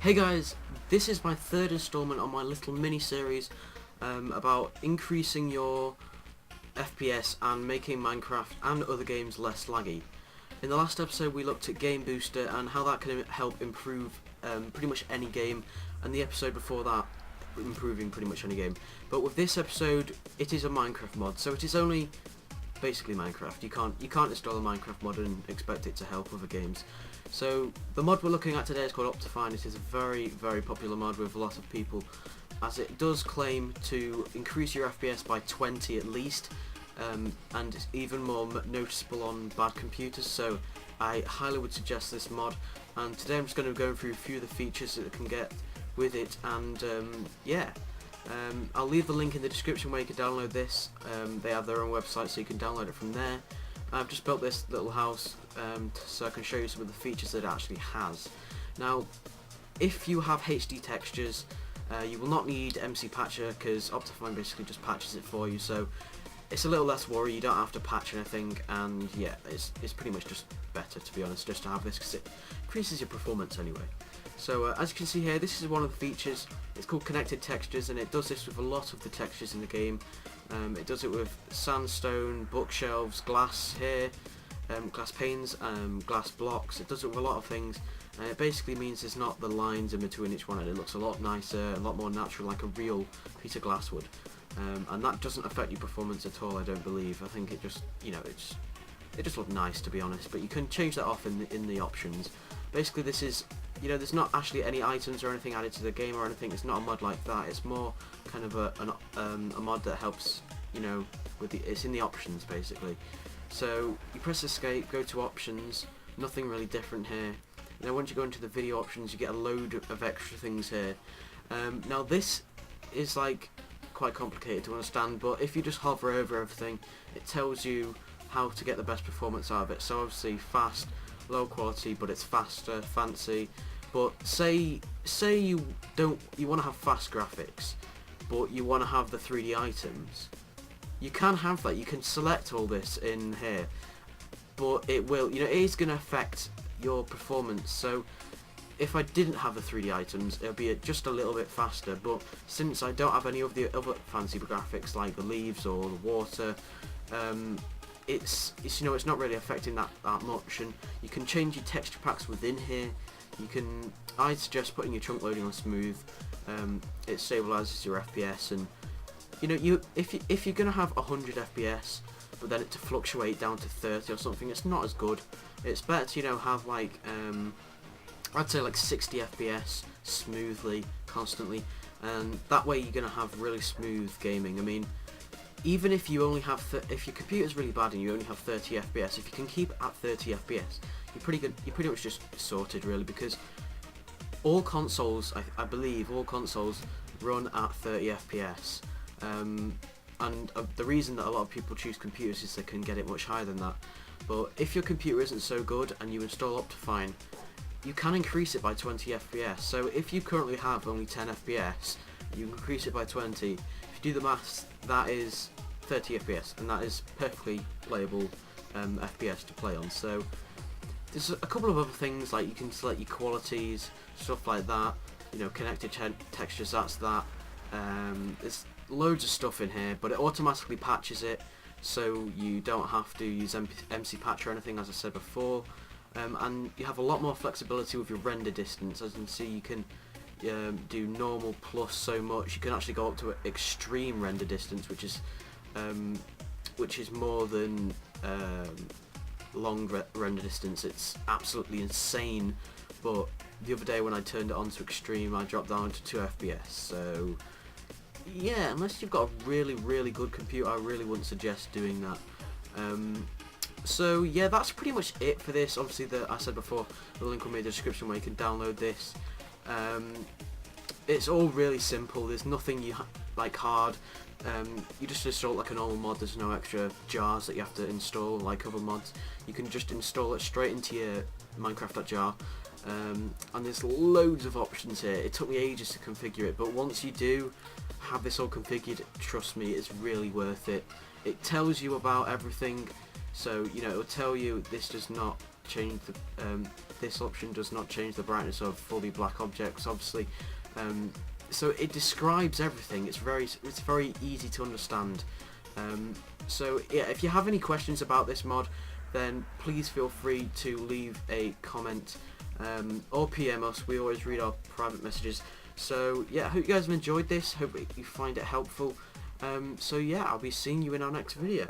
Hey guys, this is my third installment on my little mini-series about increasing your FPS and making Minecraft and other games less laggy. In the last episode we looked at Game Booster and how that can help improve pretty much any game, and the episode before that improving pretty much any game. But with this episode it is a Minecraft mod, so it is only basically Minecraft. You can't install a Minecraft mod and expect it to help other games. So the mod we're looking at today is called Optifine. It is a very popular mod with a lot of people, as it does claim to increase your FPS by 20 at least, and it's even more noticeable on bad computers, so I highly would suggest this mod. And today I'm just going to go through a few of the features that it can get with it, and I'll leave the link in the description where you can download this. They have their own website, so you can download it from there. I've just built this little house so I can show you some of the features that it actually has. Now, if you have HD textures, you will not need MC Patcher, because Optifine basically just patches it for you, so it's a little less worry. You don't have to patch anything, and yeah, it's pretty much just better, to be honest, just to have this, because it increases your performance anyway. So as you can see here, this is one of the features. It's called Connected Textures, and it does this with a lot of the textures in the game. It does it with sandstone, bookshelves, glass here, glass panes, glass blocks. It does it with a lot of things, and it basically means there's not the lines in between each one, and it looks a lot nicer, a lot more natural, like a real piece of glass would. And that doesn't affect your performance at all, I don't believe. I think it just, it just looks nice, to be honest. But you can change that off in the options. Basically, this is, there's not actually any items or anything added to the game or anything. It's not a mod like that. It's more kind of a mod that helps, with it's in the options basically. So you press escape, go to options. Nothing really different here. Now once you go into the video options, you get a load of extra things here. Now this is like quite complicated to understand, but if you just hover over everything, it tells you how to get the best performance out of it. So obviously fast, low quality, but it's faster, fancy. But say you want to have fast graphics, but you want to have the 3D items. You can have that. You can select all this in here, but it will, it is going to affect your performance. So if I didn't have the 3D items, it'll be just a little bit faster. But since I don't have any of the other fancy graphics like the leaves or the water, it's not really affecting that much. And you can change your texture packs within here. I'd suggest putting your chunk loading on smooth. It stabilizes your FPS, and if you're gonna have 100 FPS, but then it to fluctuate down to 30 or something, it's not as good. It's better to have like I'd say like 60 FPS smoothly, constantly, and that way you're gonna have really smooth gaming. I mean, even if you only have if your computer's really bad and you only have 30 FPS, if you can keep at 30 FPS, you're pretty good. You're pretty much just sorted, really, because all consoles, I believe, all consoles run at 30 FPS. And the reason that a lot of people choose computers is they can get it much higher than that. But if your computer isn't so good and you install Optifine, you can increase it by 20 FPS. So if you currently have only 10 FPS, you can increase it by 20. If you do the maths, that is 30 FPS, and that is perfectly playable FPS to play on. So there's a couple of other things, like you can select your qualities, stuff like that. Connected textures, that's that. There's loads of stuff in here, but it automatically patches it, so you don't have to use MC Patch or anything, as I said before. And you have a lot more flexibility with your render distance. As you can see, you can do normal plus so much. You can actually go up to extreme render distance, which is more than long render distance. It's absolutely insane. But the other day when I turned it on to extreme, I dropped down to 2 FPS. So yeah, unless you've got a really good computer, I really wouldn't suggest doing that. So yeah, that's pretty much it for this. Obviously, I said before, the link will be in the description where you can download this. It's all really simple. There's nothing like hard. You just install it like a normal mod. There's no extra jars that you have to install like other mods. You can just install it straight into your Minecraft.jar. And there's loads of options here. It took me ages to configure it, but once you do have this all configured, trust me, it's really worth it. It tells you about everything, so it will tell you this does not change this option does not change the brightness of fully black objects, obviously. So it describes everything. It's very easy to understand. So yeah, if you have any questions about this mod, then please feel free to leave a comment or PM us. We always read our private messages. So yeah, I hope you guys have enjoyed this. Hope you find it helpful. So yeah, I'll be seeing you in our next video.